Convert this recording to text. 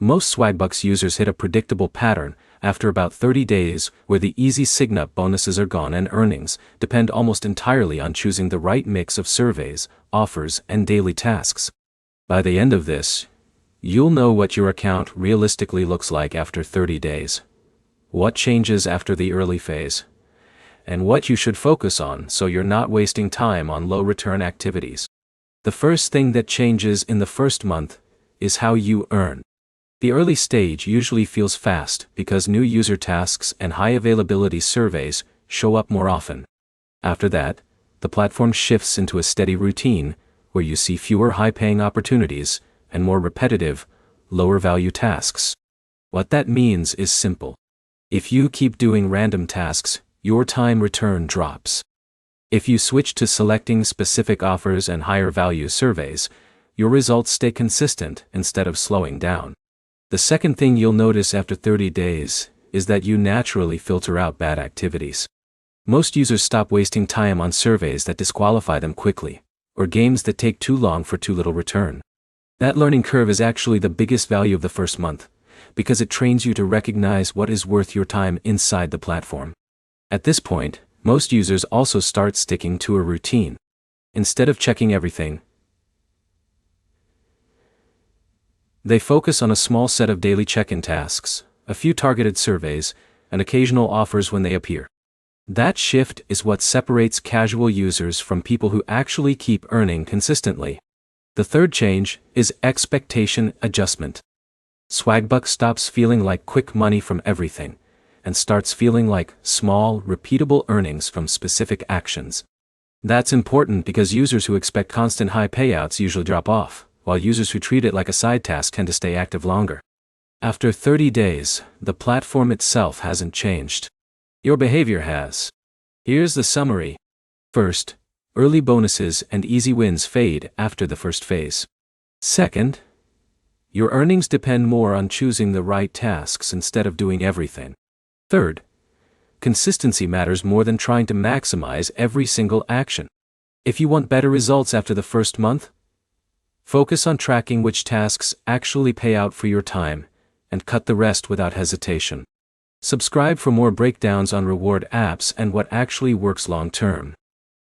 Most Swagbucks users hit a predictable pattern after about 30 days where the easy sign-up bonuses are gone and earnings depend almost entirely on choosing the right mix of surveys, offers, and daily tasks. By the end of this, you'll know what your account realistically looks like after 30 days, what changes after the early phase, and what you should focus on so you're not wasting time on low-return activities. The first thing that changes in the first month is how you earn. The early stage usually feels fast because new user tasks and high-availability surveys show up more often. After that, the platform shifts into a steady routine where you see fewer high-paying opportunities and more repetitive, lower-value tasks. What that means is simple. If you keep doing random tasks, your time return drops. If you switch to selecting specific offers and higher-value surveys, your results stay consistent instead of slowing down. The second thing you'll notice after 30 days is that you naturally filter out bad activities. Most users stop wasting time on surveys that disqualify them quickly, or games that take too long for too little return. That learning curve is actually the biggest value of the first month, because it trains you to recognize what is worth your time inside the platform. At this point, most users also start sticking to a routine. Instead of checking everything, they focus on a small set of daily check-in tasks, a few targeted surveys, and occasional offers when they appear. That shift is what separates casual users from people who actually keep earning consistently. The third change is expectation adjustment. Swagbucks stops feeling like quick money from everything, and starts feeling like small, repeatable earnings from specific actions. That's important because users who expect constant high payouts usually drop off, while users who treat it like a side task tend to stay active longer. After 30 days, the platform itself hasn't changed. Your behavior has. Here's the summary. First, early bonuses and easy wins fade after the first phase. Second, your earnings depend more on choosing the right tasks instead of doing everything. Third, consistency matters more than trying to maximize every single action. If you want better results after the first month, focus on tracking which tasks actually pay out for your time, and cut the rest without hesitation. Subscribe for more breakdowns on reward apps and what actually works long-term.